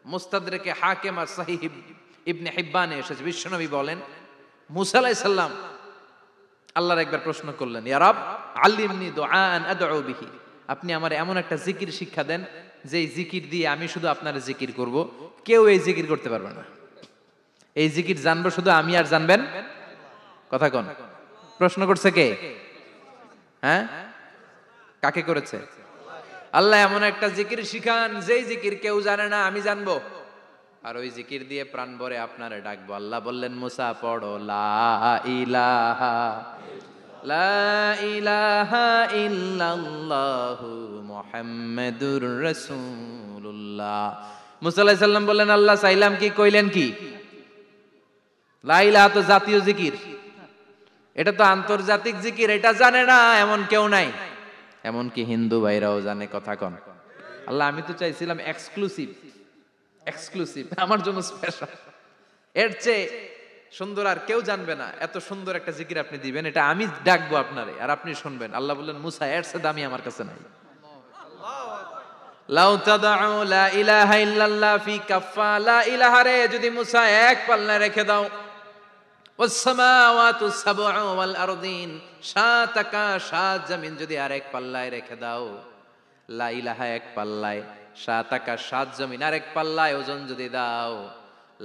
মুস্তাদরাকে হাকিম আর সহিহ ইবনে হিব্বানে এসেছে, বিশ্বনবী বলেন, মুসা আলাইহিস সালাম আল্লাহর একবার প্রশ্ন করলেন, ইয়া রব আল্লিমনি দুআআন আদউ বিহি, আপনি আমার এমন একটা জিকির শিক্ষা দেন যে জিকির দিয়ে আমি শুধু আপনার জিকির করব, কেউ এই জিকির করতে পারবে না। এই জিকির জানবো শুধু আমি আর জানবেন। কথা কোন? প্রশ্ন করছে কে? হ্যাঁ, কাকে করেছে? আল্লাহ এমন একটা জিকির শিখান যেই জিকির কেউ জানে না, আমি জানবো, আর ওই জিকির দিয়ে প্রাণ ভরে আপনারে ডাকবো। আল্লাহ বললেন, মুসা পড়ো লা ইলাহা লা ইলাহা ইল্লাল্লাহু মুহাম্মাদুর রাসূলুল্লাহ। মুসা আলাইহিস সালাম বললেন, আল্লাহ চাইলাম কি, কইলেন কি? লা ইলাহা তো জাতীয় জিকির, এটা তো আন্তর্জাতিক জিকির, এটা জানে না এমন কেউ নাই, এমনকি হিন্দু ভাইরাও জানে। কথা কন। আল্লাহ আমি তো চাইছিলাম এক্সক্লুসিভ, আমার জন্য স্পেশাল, এর চেয়ে সুন্দর আর কেউ জানবে না, এত সুন্দর একটা জিকির আপনি দিবেন, এটা আমি ডাকবো আপনারে আর আপনি শুনবেন। আল্লাহ বললেন, মুসা এর চেয়ে দামি আমার কাছে নাই। লাউ তাদউ লা ইলাহা ইল্লাল্লাহ ফি কাফা, লা ইলাহা রে যদি মুসা এক পাল্লায় রেখে দাও, ওয়াস সামাওয়াতু সাবউ ওয়াল আরদিন, সাত আকাশ সাত জমিন যদি আরেক পাল্লায় রেখে দাও, লা ইলাহা এক পাল্লায়, সাত আকাশ সাত জমিন আরেক পাল্লায় ওজন যদি দাও,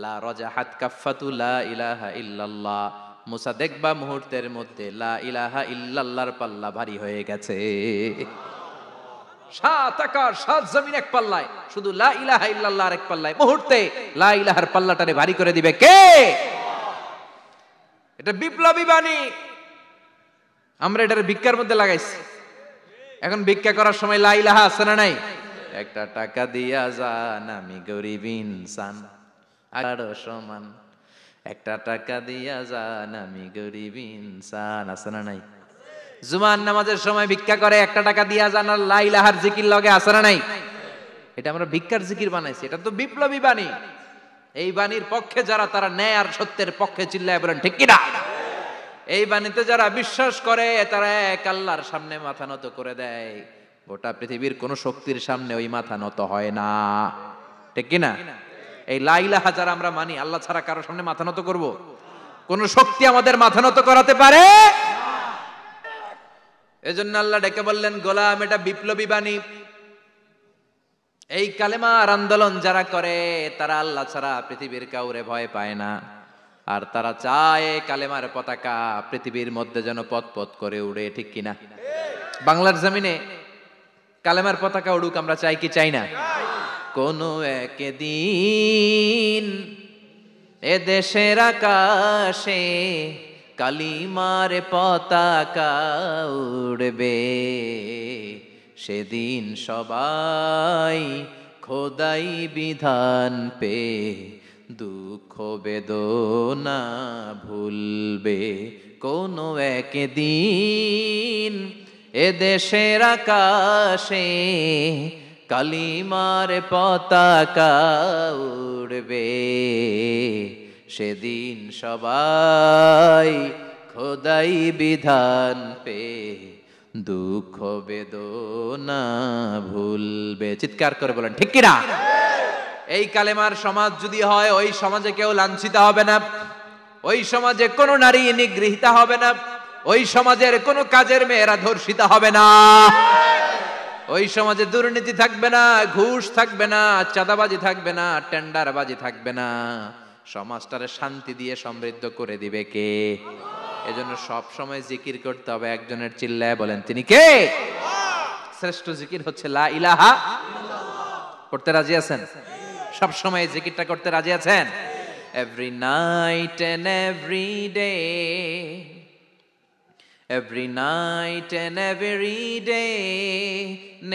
লা রাজাহাত কাফাতু লা ইলাহা ইল্লাল্লাহ, মুসা দেখবা মুহূর্তের মধ্যে লা ইলাহা ইল্লাল্লাহর পাল্লা ভারী হয়ে গেছে। সাত আকাশ সাত জমিন এক পাল্লায়, শুধু লা ইলাহা ইল্লাল্লাহ আরেক পাল্লায়, মুহূর্তে লা ইলাহার পাল্লাটারে ভারী করে দিবে কে? এটা বিপ্লবী বাণী। আমরা এটার ভিক্ষার মধ্যে লাগাইছি। এখন ভিক্ষা করার সময় লা ইলাহা আছে না নাই? একটা টাকা দিয়া যান আমি গরিব ইনসান, আরো সমান, একটা টাকা দিয়া যান আমি গরিব ইনসান, আছে না নাই? জুমার নামাজের সময় ভিক্ষা করে একটা টাকা দিয়া যান আর লা ইলাহার জিকির লগে, আছে না নাই? এটা আমরা ভিক্ষার জিকির বানাইছি, এটা তো বিপ্লবী বাণী। এই বাণীর পক্ষে যারা, তারা ন্যায় আর সত্যের পক্ষে চিল্লায় বলেন ঠিক কিনা? এই বাণীতে যারা বিশ্বাস করে তারা এক আল্লাহর সামনে মাথা নত করে দেয়, গোটা পৃথিবীর কোন শক্তির সামনে ওই মাথা নত হয় না, ঠিক কিনা? এই লা ইলাহা যারা আমরা মানি, আল্লাহ ছাড়া কারো সামনে মাথা নত করব? কোন শক্তি আমাদের মাথা নত করাতে পারে? এজন্য আল্লাহ ডেকে বললেন, গোলাম এটা বিপ্লবী বাণী, এই কালেমার আন্দোলন যারা করে তারা আল্লাহ ছাড়া পৃথিবীর কাউরে ভয় পায় না, আর তারা চায় কালেমার পতাকা পৃথিবীর মধ্যে যেন পথ পথ করে উড়ে, ঠিক কিনা? বাংলার জমিনে কালেমার পতাকা উড়ুক, আমরা চাই কি চাই না? কোনো একদিন এ দেশের আকাশে কালিমার পতাকা উড়বে, সেদিন সবাই খোদাই বিধান পে দুঃখ বেদনা ভুলবে। কোনো একদিন এ দেশের আকাশে কালিমার পতাকা উড়বে, সেদিন সবাই খোদাই বিধান পে দুঃখ বেদনা ভুলবে। চিৎকার করে বলেন ঠিক কিনা? এই কালেমার সমাজ যদি হয়, ওই সমাজে কেউ লাঞ্ছিত হবে না, ওই সমাজে কোনো নারী নিগৃহীতা হবে না, ওই সমাজের কোনো কাজের মেয়েরা ধর্ষিত হবে না, ওই সমাজে দুর্নীতি থাকবে না, ঘুষ থাকবে না, চাঁদাবাজি থাকবে না, টেন্ডারবাজি থাকবে না। সমাজটারে শান্তি দিয়ে সমৃদ্ধ করে দিবে কে? এজন্য সব সময় জিকির করতে হবে একজনের, চিল্লায় বলেন তিনি কে? শ্রেষ্ঠ জিকির হচ্ছে লা ইলাহা ইল্লাল্লাহ। করতে রাজি আছেন? সব সময় জিকিরটা করতে রাজি আছেন? Every night and every day, every night and every day,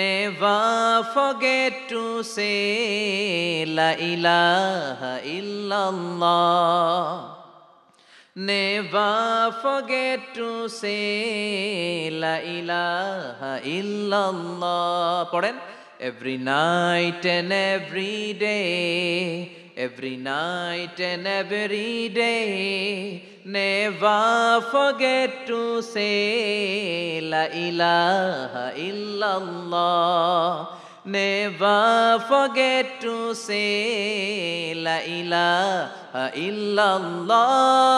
never forget to say la ilaha illallah, never forget to say la ilaha illallah. পড়েন, every night and every day, every night and every day, never forget to say la ilaha illallah, never forget to say la ilaha illallah,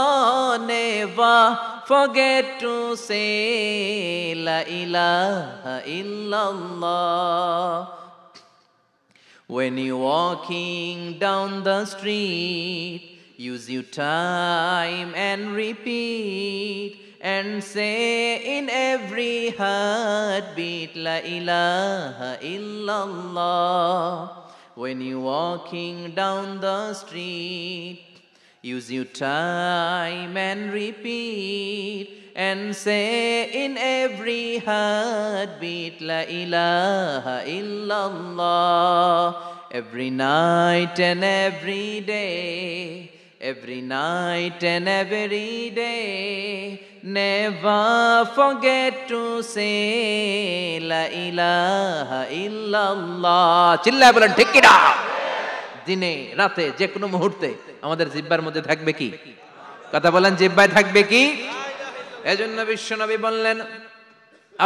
never forget to say la ilaha illallah. When you're walking down the street, use your time and repeat, and say in every heartbeat la ilaha illallah. When you're walking down the street, use your time and repeat, and say in every heartbeat la ilaha illallah. Every night and every day, every night and every day, never forget to say la ilaha illallah. চিল্লায় বলেন ঠিক কিনা? দিনে রাতে যে কোনো মুহূর্তে আমাদের জিহ্বার মধ্যে থাকবে কি? কথা বলেন, জিহ্বায় থাকবে কি? এজন্য বিশ্বনবী বললেন,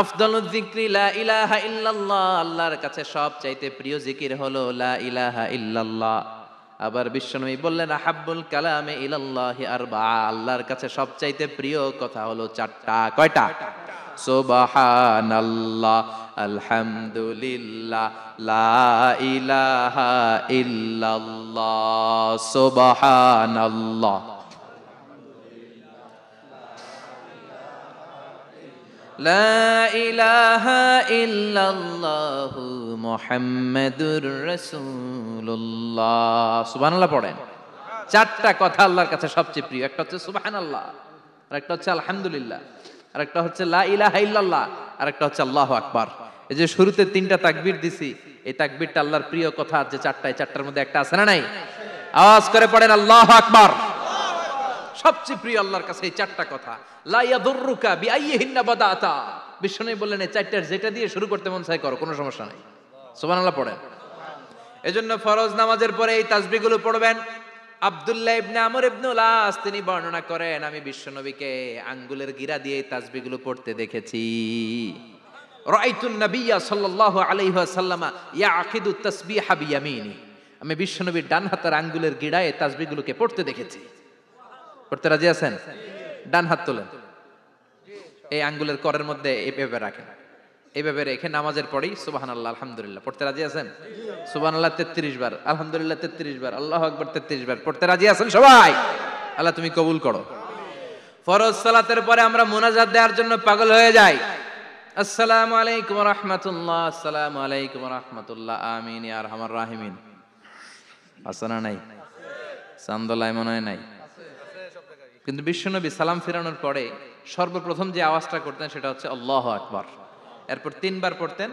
আফদালুয যিকরি লা ইলাহা ইল্লাল্লাহ, আল্লাহর কাছে সবচাইতে প্রিয় জিকির হলো লা ইলাহা ইল্লাল্লাহ। আবার বিশ্বনবী বললেন, আহাব্বুল কালামে ইলাল্লাহি আরবাআ, আল্লাহর কাছে সবচাইতে প্রিয় কথা হলো চারটা। কয়টা? সুবহানাল্লাহ, আলহামদুলিল্লাহ, লা ইলাহা ইল্লাল্লাহ। সুবহানাল্লাহ, লা ইলাহা ইল্লাল্লাহু মুহাম্মাদুর রাসূলুল্লাহ। সুবহানাল্লাহ পড়েন। চারটা কথা আল্লাহর কাছে সবচেয়ে প্রিয়। একটা হচ্ছে সুবহানাল্লাহ, আর একটা হচ্ছে আলহামদুলিল্লাহ, আর একটা হচ্ছে লা ইলাহা ইল্লাল্লাহ, আর একটা হচ্ছে আল্লাহু আকবার। এই যে শুরুতে তিনটা তাকবীর দিছি, এই তাকবীরটা আল্লাহর প্রিয় কথা যে চারটা, এই চারটার মধ্যে একটা আছে না নাই? আওয়াজ করে পড়েন আল্লাহু আকবার। সবচেয়ে প্রিয় আল্লাহর কাছে এই চারটা কথা। লা ইয়াদুররুকা বিআইয়িহিন্না বাদাতা, বিশ্বনবী বললেন এই চারটার যেটা দিয়ে শুরু করতে মন চায় করো, কোনো সমস্যা নাই। সুবহানাল্লাহ পড়েন। এজন্য ফরজ নামাজের পরে এই তাসবিহগুলো পড়বেন। আব্দুল্লাহ ইবনে আমর ইবনে আস তিনি বর্ণনা করেন, আমি বিশ্বনবীকে আঙ্গুলের গিরা দিয়ে এই তাসবিহগুলো পড়তে দেখেছি। রাআইতুন নাবিয়্যা সাল্লাল্লাহু আলাইহি ওয়াসাল্লাম ইয়াকিদু তাসবিহা বিয়ামিনি, আমি বিশ্বনবীর ডান হাতের আঙ্গুলের গিরায় এই তাসবিহগুলোকে পড়তে দেখেছি। পড়তে রাজি আছেন? ডান হাত তোলেন, এই আঙ্গুলের করের মধ্যে এভাবে রাখেন, এইভাবে রেখে নামাজের পরেই সুবহানাল্লাহ আলহামদুলিল্লাহ পড়তে রাজি আছেন? সুবহানাল্লাহ 33 বার, আলহামদুলিল্লাহ 33 বার, আল্লাহু আকবার 33 বার পড়তে রাজি আছেন সবাই? আল্লাহ তুমি কবুল করো। ফরজ সালাতের পরে আমরা মুনাজাত দেওয়ার জন্য পাগল হয়ে যাই। আসসালামু আলাইকুম ওয়া রাহমাতুল্লাহ, আসসালামু আলাইকুম ওয়া রাহমাতুল্লাহ, আমিন ইয়া আরহামার রাহিমিন। আছে না নাই? চান্দোলায় মনে হয় নাই। কিন্তু বিশ্বনবী সালাম ফিরানোর পরে সর্বপ্রথম যে আওয়াজটা করতেন সেটা হচ্ছে আল্লাহু আকবার। এরপর 3 বার পড়তেন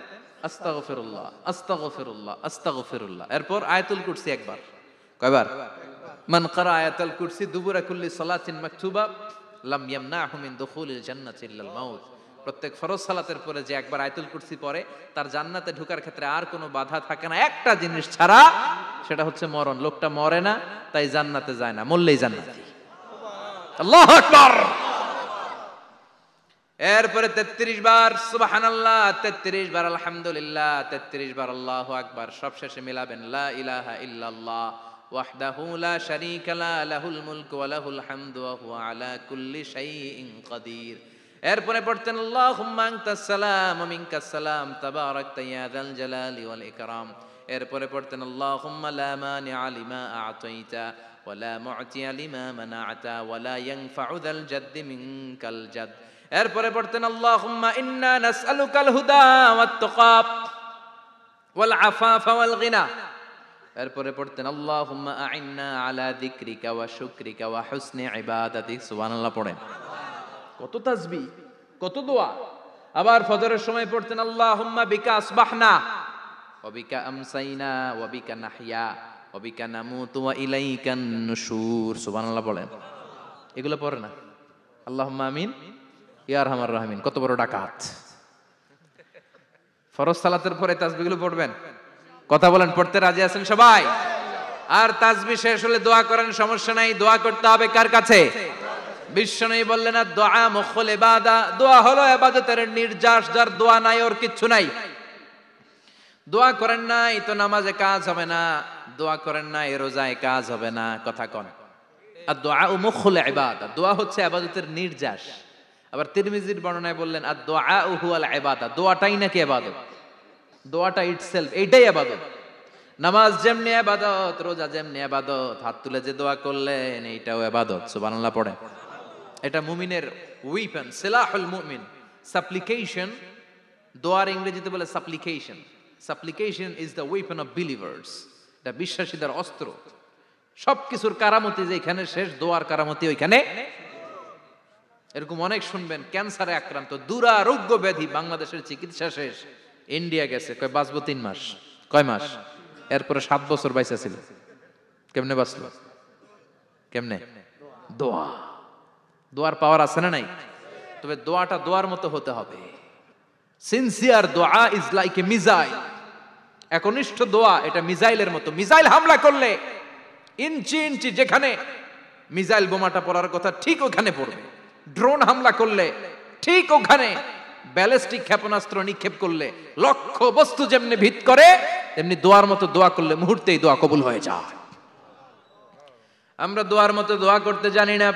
আস্তাগফিরুল্লাহ আস্তাগফিরুল্লাহ আস্তাগফিরুল্লাহ। এরপর আয়াতুল কুরসি একবার। কয়বার? মান ক্বারা আয়াতুল কুরসি দুবুরা কুল্লি সালাতিন মাকতুবা লাম ইয়ামনাহু মিন দুখুলিল জান্নাতি ইল্লাল মাউত। প্রত্যেক ফরজ সালাতের পরে যে একবার আয়াতুল কুরসি পড়ে তার জান্নাতে ঢোকার ক্ষেত্রে আর কোনো বাধা থাকে না, একটা জিনিস ছাড়া, সেটা হচ্ছে মরণ। লোকটা মরে না তাই জান্নাতে যায় না, মরলেই জান্নাতি। আল্লাহু আকবার। এরপরে 33 বার সুবহানাল্লাহ, 33 বার আলহামদুলিল্লাহ, 33 বার আল্লাহু আকবার। সবশেষে মিলাবেন লা ইলাহা ইল্লাল্লাহ ওয়াহদাহু লা শারীকা লা লাহুল মুলকু ওয়া লাহুল হামদু ওয়া হুয়া আলা কুল্লি শাইইন কাদির। এরপরে পড়তেন আল্লাহুম্মা আনতাস সালাম ওয়া মিনকাস সালাম তাবারাকতা ইয়া যাল জালালি ওয়াল ইকরাম। এরপরে পড়তেন আল্লাহুম্মা লা মানিআ লিমা আ'তাইতা ওয়া লা মু'তিয়া লিমা মানা'তা ওয়া লা ইয়ানফা'ু যাল জাদ্দি মিনকাল জাদ। এরপরে পড়তেন আল্লাহুম্মা ইন্না নাসআলুকাল হুদা ওয়াত তুকা ওয়াল আফাফা ওয়াল গিনা। এরপরে পড়তেন আল্লাহুম্মা আ'ইন্না আলা যিকরিকা ওয়া শুকরিকা ওয়া হুসনি ইবাদাতিক। সুবহানাল্লাহ পড়েন। কত তাসবিহ, কত দোয়া। আবার ফজরের সময় পড়তেন আল্লাহুম্মা বিকা আসবাহনা ওয়া বিকা আমসাইনা ওয়া বিকা নাহইয়া ওয়া বিকা নামুতু ওয়া ইলাইকান নুশুর। সুবহানাল্লাহ পড়েন। এগুলো পড়ে না? আল্লাহুম্মা আমিন ইয়া আরহামার রাহিমিন। কত বড় ডাকাত! ফরজ সালাতের পরে তাসবিহগুলো পড়বেন। কথা বলেন, পড়তে রাজি আছেন সবাই? আর তাসবিহ শেষ হলে দোয়া করেন, সমস্যা নাই। দোয়া করতে হবে কার কাছে? বিশ্বনবী বললেন না, দোয়া মুখুল ইবাদা। দোয়া হলো ইবাদতের নির্যাস। যার দোয়া নাই ওর কিচ্ছু নাই। দোয়া করেন নাই তো নামাজে কাজ হবে না, দোয়া করেন নাই রোজায় কাজ হবে না। কথা কন। আর দোয়া মুখুল ইবাদা, দোয়া হচ্ছে ইবাদতের নির্যাস। আবার তিরমিজির বর্ণনায় বললেন আর দোয়া হুয়াল ইবাদা, দোয়াটাই নাকি ইবাদত। দোয়াটা ইটসেলফ এইটাই ইবাদত। নামাজ যেমনি ইবাদত, রোজা যেমনি ইবাদত, হাত তুলে যে দোয়া করলেন এইটাও ইবাদত। সুবহানাল্লাহ পড়েন। এটা মুমিনের ওয়েপন, সিলাহুল মুমিন। সাপ্লিকেশন, দোয়ার ইংরেজিতে বলে সাপ্লিকেশন। সাপ্লিকেশন is the weapon of believers. এটা বিশ্বাসীদের অস্ত্র। সবকিছুর কারামতি যেখানে শেষ, দোয়ার কারামতি ওইখানে। এরকম অনেক শুনবেন ক্যান্সারে আক্রান্ত, দুরারোগ্য ব্যাধি, বাংলাদেশের চিকিৎসা শেষ, ইন্ডিয়া গেছে, কয় বাঁচবো 3 মাস। কয় মাস? এরপরে 7 বছর বাইসা ছিল। কেমনে বাঁচলো? কেমনে? দোয়া। দোয়ার পাওয়ার আছে না নাই? তবে দোয়াটা দোয়ার মতো হতে হবে। সিনসিয়ার দোয়া ইজ লাইক এ মিসাইল। একনিষ্ঠ দোয়া এটা মিসাইলের মতো। মিসাইল হামলা করলে ইঞ্চি ইঞ্চি যেখানে মিসাইল বোমাটা পড়ার কথা ঠিক ওখানে পড়বে। ড্রোন হামলা করলে ঠিক ওখানে, ব্যালিস্টিক ক্ষেপণাস্ত্র নিক্ষেপ করলে লক্ষ্য বস্তু যেমনি ভিত করে, তেমনি দোয়ার মতো দোয়া করলে মুহূর্তেই দোয়া কবুল হয়ে যায়। আমরা দোয়ার মতো দোয়া করতে জানি না।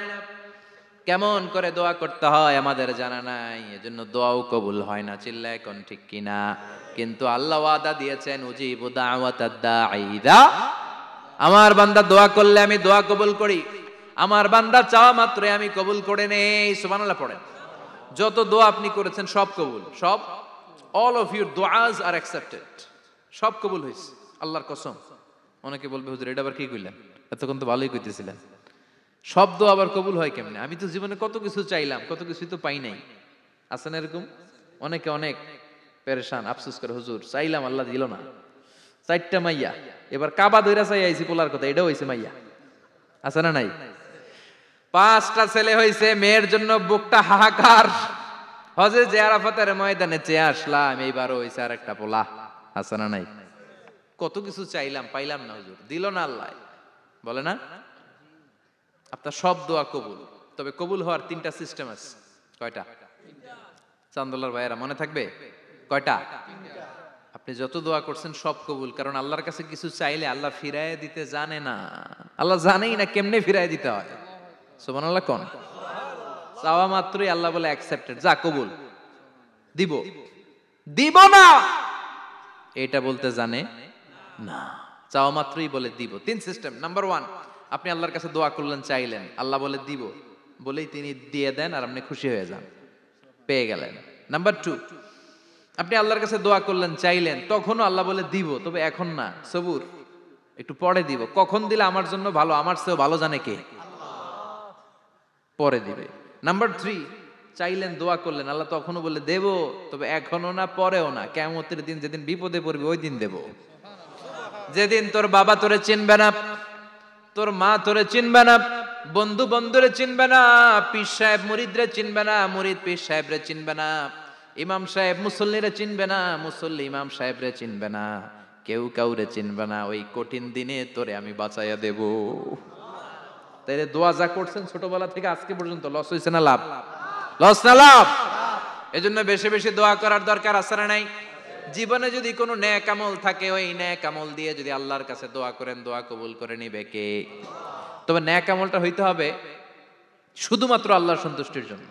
কেমন করে দোয়া করতে হয় আমাদের জানা নাই, এজন্য দোয়াও কবুল হয় না। চিল্লায় কোন ঠিক কিনা? কিন্তু আল্লাহ ওয়াদা দিয়েছেন উজিবু দাওয়াতাদ দাঈ ইযা, আমার বান্দা দোয়া করলে আমি দোয়া কবুল করি। আমার বান্দা চাওয়া মাত্রই আমি কবুল করে নেই। সুবহানাল্লাহ পড়েন। যত দোয়া আপনি করেছেন সব কবুল, সব। অল অফ ইউর দুআস আর অ্যাকসেপ্টেড। সব কবুল হয়েছে আল্লাহর কসম। অনেকে বলবে হুজুর এটা আবার কি কইলেন, এতক্ষণ তো ভালোই কইতেছিলেন। সব দোয়া আবার কবুল হয় কেমনে? আমি তো জীবনে কত কিছু চাইলাম, কত কিছুই তো পাই নাই। আছে না এরকম? অনেকে অনেক পেরেশান, আফসোস করে হুজুর চাইলাম আল্লাহ দিল না। 4টা মাইয়া, এবার কাবা দইরা চাই আইছি পোলার কথা, এটাও হইছে মাইয়া। আছে না নাই? 5টা ছেলে হইছে, মেয়ের জন্য বুকটা হাহাকার। হজে যে আরাফাতের ময়দানে চেয়ে আসলাম, এইবারও হইছে আর একটা পোলা। আছে না নাই? কত কিছু চাইলাম, পাইলাম না হুজুর, দিল না আল্লাহ। বলে না? আপনার সব দোয়া কবুল। তবে কবুল হওয়ার 3টা সিস্টেম আছে। কয়টা? চান্দোলার ভাইয়েরা মনে থাকবে? কয়টা? আপনি যত দোয়া করছেন সব কবুল। কারণ আল্লাহর কাছে কিছু চাইলে আল্লাহ ফিরায় দিতে জানে না। আল্লাহ জানেই না কেমনে ফিরায় দিতে হয়। সুবহানাল্লাহ কোন? চাওয়া মাত্রই আল্লাহ বলে অ্যাকসেপ্টেড, যা কবুল, দিব। দিব না এটা বলতে জানে না, চাওয়া মাত্রই বলে দিব। তিন সিস্টেম। নাম্বার ওয়ান, আপনি আল্লাহর কাছে দোয়া করলেন, চাইলেন, আল্লাহ বলে দিব, বলেই তিনি দিয়ে দেন আর আপনি খুশি হয়ে যান, পেয়ে গেলেন। নাম্বার টু, আপনি আল্লাহর কাছে দোয়া করলেন, চাইলেন, তখনও আল্লাহ বলে দিব, তবে এখন না, সবুর, একটু পরে দিব। কখন দিলে আমার জন্য ভালো, আমার চেয়েও ভালো জানে কে? পরে দিবে। নাম্বার থ্রি, চাইলেন, দোয়া করলেন, আল্লাহ তখনও বলে দেব, তবে এখনো না, পরেও না, কিয়ামতের দিন যেদিন বিপদে পড়বে ওই দিন দেব। যেদিন তোর বাবা তোরে চিনবে না, তোর মা তোরে চিনবে না, বন্ধু বন্ধুরে চিনবে না, পীর সাহেব মুরিদরে চিনবে না, মুরিদ পীর সাহেবরে চিনবে না, ইমাম সাহেব মুসল্লিরে চিনবে না, মুসল্লি ইমাম সাহেবরে চিনবে না, কেউ কাউরে চিনবে না। ওই কঠিন দিনে তোরে আমি বাঁচাইয়া দেব। তাইলে দোয়া যা করছেন ছোটবেলা থেকে আজকে পর্যন্ত লস হয়েছে না লাভ? লস না লাভ? এজন্য বেশি বেশি দোয়া করার দরকার আছে না নাই? জীবনে যদি কোনো নেক আমল থাকে, ওই নেক আমল দিয়ে যদি আল্লাহর কাছে দোয়া করেন, দোয়া কবুল করে নিবে কে? তবে নেক আমলটা হইতে হবে শুধুমাত্র আল্লাহর সন্তুষ্টির জন্য।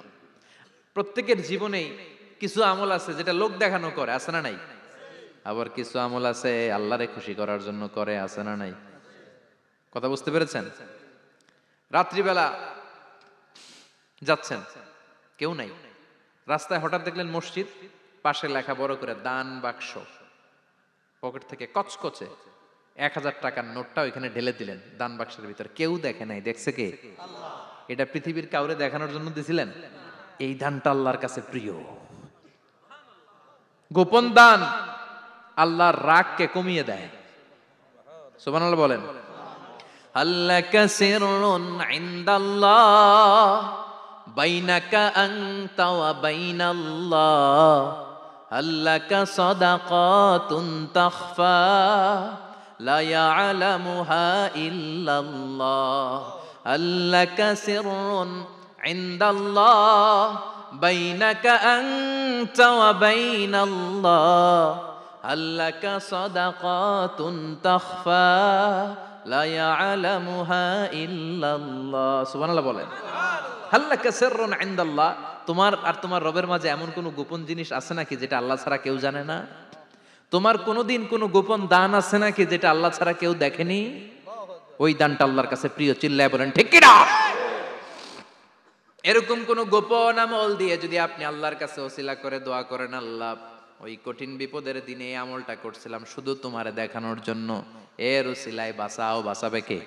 প্রত্যেকের জীবনেই কিছু আমল আছে যেটা লোক দেখানো করে, আছে না নাই? আবার কিছু আমল আছে আল্লাহরে খুশি করার জন্য করে, আছে না নাই? কথা বুঝতে পেরেছেন? রাত্রিবেলা যাচ্ছেন, কেউ নাই, রাস্তায় হঠাৎ দেখলেন মসজিদ, পাশে লেখা বড় করে দান বাক্স, পকেট থেকে কচকচে 1000 টাকার নোটটা ওইখানে ঢেলে দিলেন দান বাক্সের ভিতর। কেউ দেখে নাই, দেখছে কে? এটা পৃথিবীর কাউরে দেখানোর জন্য দিছিলেন? এই দানটা আল্লাহর কাছে প্রিয়। গোপন দান আল্লাহর রাগকে কমিয়ে দেয়। সুবহানাল্লাহ বলেন। আল্লাকা সিররুন ইনদাল্লাহ বাইনাকা আনতা ওয়া বাইনাল্লাহ, আল্লাকা সাদাকাতুন তাখফা লা ইয়ালামুহা ইল্লাল্লাহ, আল্লাকা সিররুন ইনদাল্লাহ বাইনাকা আনতা ওয়া বাইনাল্লাহ, আল্লাকা সাদাকাতুন তাখফা লা ইয়ালামুহা ইল্লাল্লাহ। সুবহানাল্লাহ বলেন। আল্লাকা সিররুন ইনদাল্লাহ, তোমার আর তোমার রবের মাঝে এমন কোন গোপন জিনিস আছে নাকি যেটা আল্লাহ ছাড়া কেউ জানে না? তোমার কোনোদিন কোনো গোপন দান আছে নাকি যেটা আল্লাহ ছাড়া কেউ দেখেনি? ওই দানটা আল্লাহর কাছে প্রিয়। চিল্লায় বলেন ঠিক কি না? এরকম কোন গোপন আমল দিয়ে যদি আপনি আল্লাহর কাছে ওসিলা করে দোয়া করেন, আল্লাহ ওই কঠিন বিপদের দিনে এই আমলটা করছিলাম শুধু তোমারে দেখানোর জন্য, এর ওসিলায় বাঁচাও, বাঁচাবে কে?